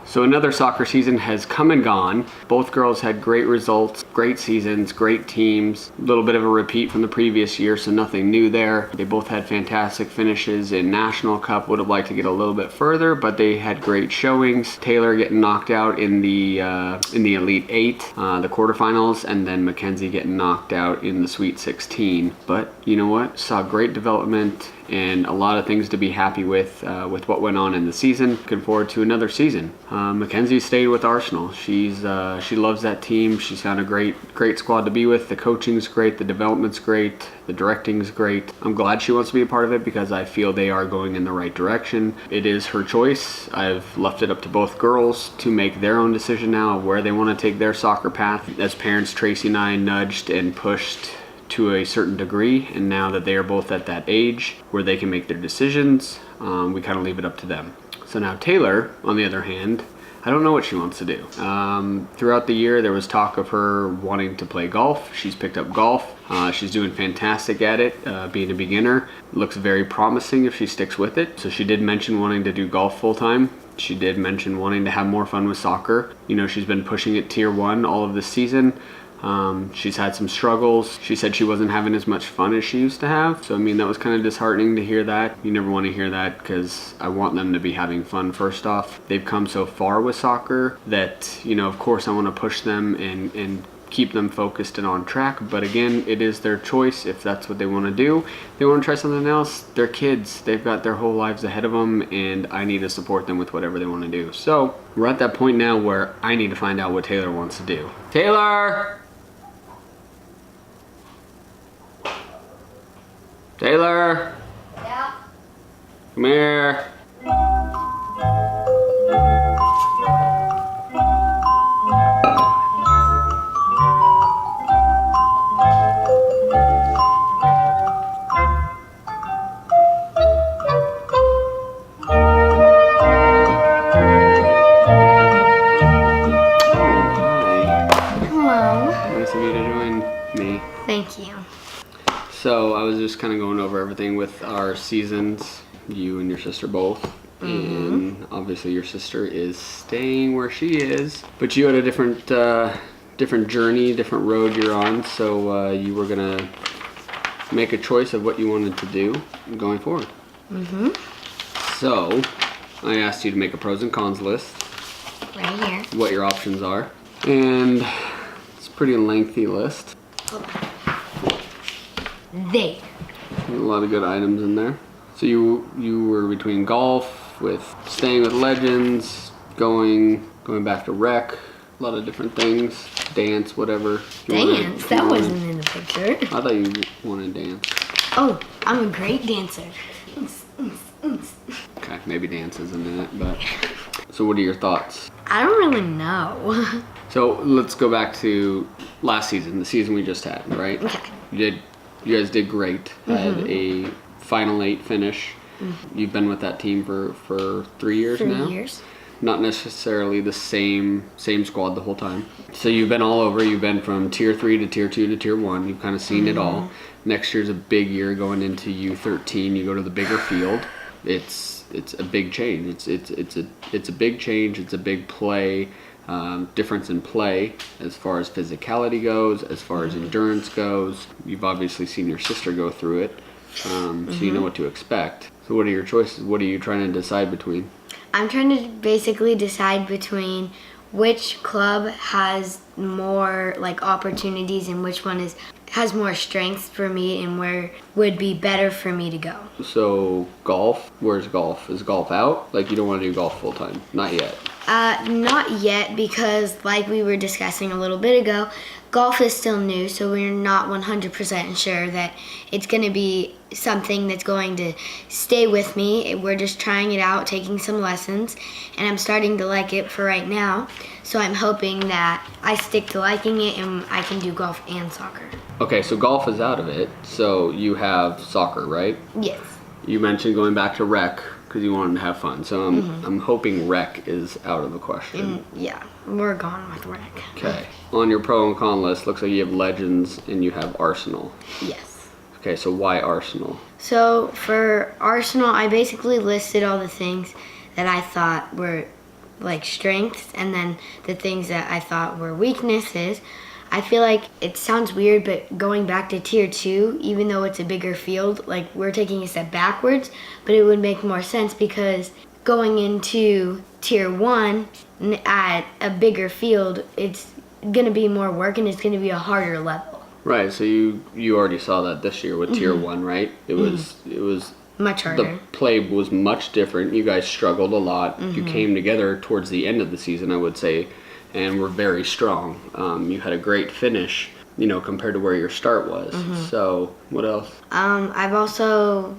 So another soccer season has come and gone. Both girls had great results, great seasons, great teams. A little bit of a repeat from the previous year, so nothing new there. They both had fantastic finishes in National Cup. Would have liked to get a little bit further, but they had great showings. Taylor getting knocked out in the Elite Eight, the quarterfinals, and then Mackenzie getting knocked out in the Sweet 16. But you know what? Saw great development and a lot of things to be happy with what went on in the season. Looking forward to another season. Mackenzie stayed with Arsenal. She loves that team. She's found a great squad to be with. The coaching's great, the development's great, the directing's great. I'm glad she wants to be a part of it because I feel they are going in the right direction. It is her choice. I've left it up to both girls to make their own decision now of where they want to take their soccer path. As parents, Tracy and I nudged and pushed to a certain degree, and now that they are both at that age where they can make their decisions, we kind of leave it up to them. So now Taylor, on the other hand, I don't know what she wants to do. Throughout the year, there was talk of her wanting to play golf. She's picked up golf. She's doing fantastic at it, being a beginner. Looks very promising if she sticks with it. So she did mention wanting to do golf full time. She did mention wanting to have more fun with soccer. You know, she's been pushing it tier 1 all of this season. She's had some struggles. She said she wasn't having as much fun as she used to have. So, I mean, that was kind of disheartening to hear that. You never want to hear that because I want them to be having fun first off. They've come so far with soccer that, you know, of course I want to push them and keep them focused and on track. But again, it is their choice if that's what they want to do. If they want to try something else, they're kids. They've got their whole lives ahead of them, and I need to support them with whatever they want to do. So, we're at that point now where I need to find out what Taylor wants to do. Taylor! Taylor! Yeah? Come here. Hello. Nice of you to join me. Thank you. So I was just kind of going over everything with our seasons, you and your sister both. And obviously your sister is staying where she is, but you had a different journey, different road you're on. So you were gonna make a choice of what you wanted to do going forward. So I asked you to make a pros and cons list, Right here. what your options are, and it's a pretty lengthy list. There. A lot of good items in there. So you were between golf, with staying with Legends, going back to rec, a lot of different things, dance, whatever. Dance? That wasn't in the picture. I thought you wanted dance. Oh, I'm a great dancer. Okay, maybe dance isn't in it, but. So what are your thoughts? I don't really know. So let's go back to last season, the season we just had, right? Okay. You guys did great. Had a Final 8 finish. You've been with that team for 3 years now? 3 years. Not necessarily the same squad the whole time. So you've been all over. You've been from tier 3 to tier 2 to tier 1. You've kind of seen it all. Next year's a big year going into U13. You go to the bigger field. It's a big change. It's a big change. It's a big play. Difference in play as far as physicality goes, as far as endurance goes. You've obviously seen your sister go through it, so you know what to expect. So what are your choices? What are you trying to decide between? I'm trying to basically decide between which club has more like opportunities and which one has more strengths for me and where would be better for me to go. So golf, where's golf? Is golf out? Like you don't want to do golf full time? Not yet. Not yet, because like we were discussing a little bit ago, golf is still new, so we're not 100% sure that it's going to be something that's going to stay with me. We're just trying it out, taking some lessons, and I'm starting to like it for right now. So I'm hoping that I stick to liking it and I can do golf and soccer. Okay, so golf is out of it. So you have soccer, right? Yes. You mentioned going back to rec because you wanted to have fun. So I'm hoping rec is out of the question. Yeah, we're gone with rec. Okay. On your pro and con list, looks like you have Legends and you have Arsenal. Yes. Okay, so why Arsenal? So for Arsenal, I basically listed all the things that I thought were like strengths and then the things that I thought were weaknesses. I feel like it sounds weird, but going back to tier 2, even though it's a bigger field, like we're taking a step backwards, but it would make more sense because going into tier 1 at a bigger field, it's going to be more work and it's going to be a harder level. Right. So you already saw that this year with tier 1, right? It was much harder. The play was much different. You guys struggled a lot. You came together towards the end of the season, I would say, and were very strong. You had a great finish, compared to where your start was. So what else? I've also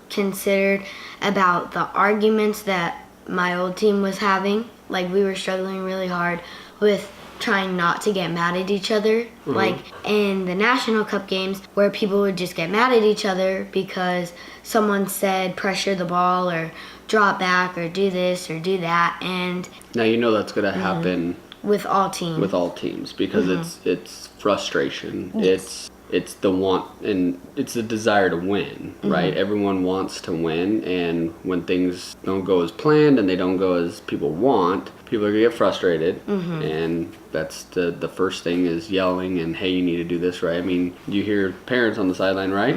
considered about the arguments that my old team was having. Like we were struggling really hard with trying not to get mad at each other. Like in the National Cup games where people would just get mad at each other because someone said pressure the ball or drop back or do this or do that. And now that's going to happen with all teams. With all teams because it's frustration. Yes. It's the want and it's the desire to win, right? Everyone wants to win, and when things don't go as planned and they don't go as people want, people are gonna get frustrated, and that's the first thing is yelling and hey, you need to do this, right? I mean, you hear parents on the sideline, right?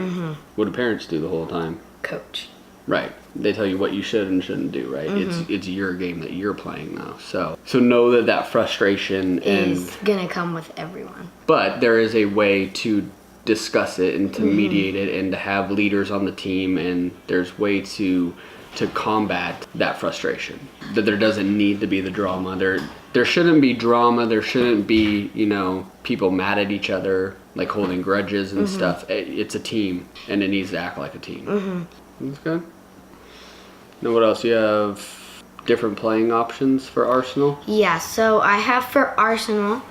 What do parents do the whole time? Coach. Right. They tell you what you should and shouldn't do, right? It's your game that you're playing now. So know that frustration is gonna come with everyone. But there is a way to discuss it and to mediate it and to have leaders on the team, and there's way to combat that frustration. That there doesn't need to be the drama. There shouldn't be drama. There shouldn't be, people mad at each other, like holding grudges and stuff. It's a team, and it needs to act like a team. That's good. Now what else? You have different playing options for Arsenal? Yeah, so I have for Arsenal,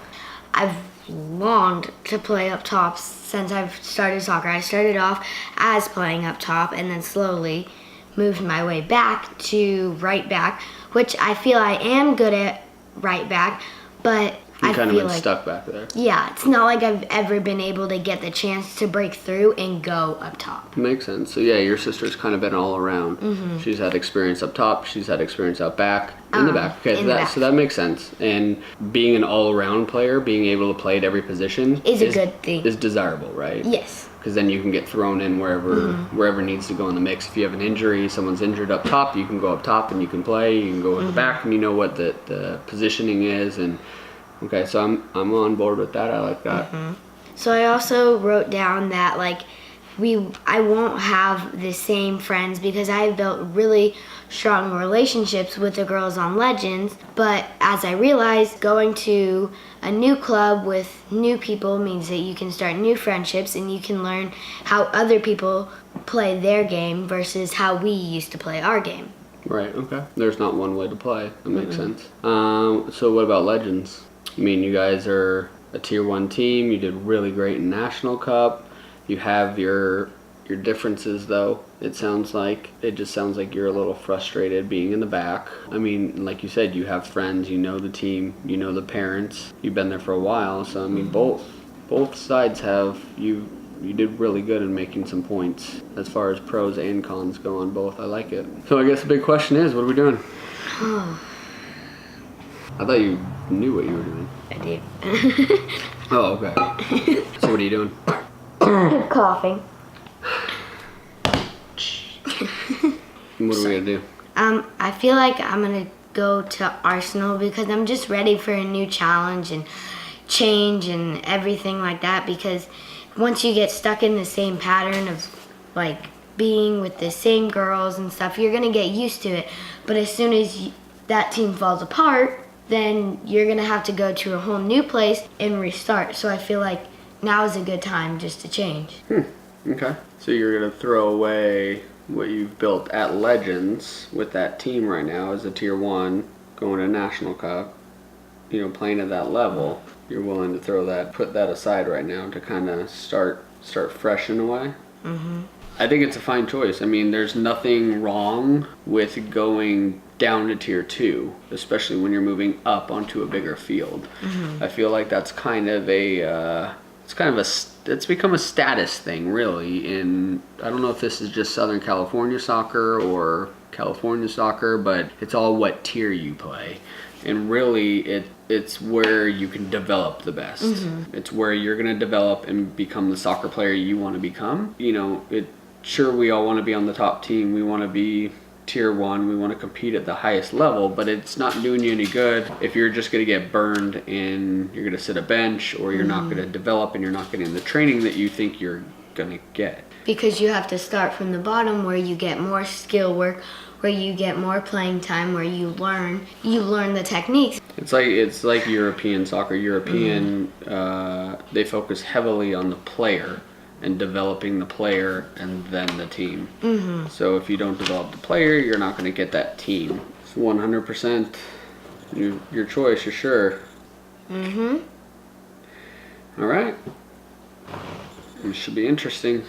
I've longed to play up top since I've started soccer. I started off as playing up top and then slowly moved my way back to right back, which I feel I am good at right back, but You kind of been stuck back there. Yeah, it's not like I've ever been able to get the chance to break through and go up top. Makes sense. So yeah, your sister's kind of been all around. She's had experience up top. She's had experience out back, in the back. Okay, so that makes sense. And being an all-around player, being able to play at every position is a good thing. Is desirable, right? Yes. Because then you can get thrown in wherever needs to go in the mix. If you have an injury, someone's injured up top, you can go up top and you can play. You can go in the back and you know what the positioning is. And okay, so I'm on board with that. I like that. So I also wrote down that I won't have the same friends because I've built really strong relationships with the girls on Legends. But as I realized, going to a new club with new people means that you can start new friendships and you can learn how other people play their game versus how we used to play our game. Right, okay. There's not one way to play. That makes sense. So what about Legends? I mean, you guys are a tier 1 team. You did really great in National Cup. You have your differences, though. It sounds like you're a little frustrated being in the back. I mean, like you said, you have friends, you know the team, you know the parents. You've been there for a while, so I mean, both sides have you did really good in making some points as far as pros and cons go on both. I like it. So I guess the big question is, what are we doing? I thought you knew what you were doing. I do. Oh, okay. So what are you doing? Coughing. What are we gonna do? I feel like I'm gonna go to Arsenal because I'm just ready for a new challenge and change and everything like that, because once you get stuck in the same pattern of being with the same girls and stuff, you're gonna get used to it. But as soon as that team falls apart, then you're gonna have to go to a whole new place and restart. So I feel like now is a good time just to change. Okay. So you're gonna throw away what you've built at Legends with that team right now as a tier 1, going to National Cup, playing at that level. You're willing to put that aside right now to kind of start fresh in a way. I think it's a fine choice. I mean, there's nothing wrong with going down to tier 2, especially when you're moving up onto a bigger field. I feel like that's kind of it's become a status thing, really. I don't know if this is just Southern California soccer or California soccer, but it's all what tier you play. And really, it's where you can develop the best. It's where you're going to develop and become the soccer player you want to become. You know, sure, we all want to be on the top team. We want to be tier 1. We want to compete at the highest level, but it's not doing you any good if you're just going to get burned and you're going to sit a bench, or you're not going to develop and you're not getting the training that you think you're going to get. Because you have to start from the bottom, where you get more skill work, where you get more playing time, where you learn the techniques. It's like European soccer. European, they focus heavily on the player and developing the player and then the team. So if you don't develop the player, you're not going to get that team. It's 100% your choice, you're sure. All right. It should be interesting.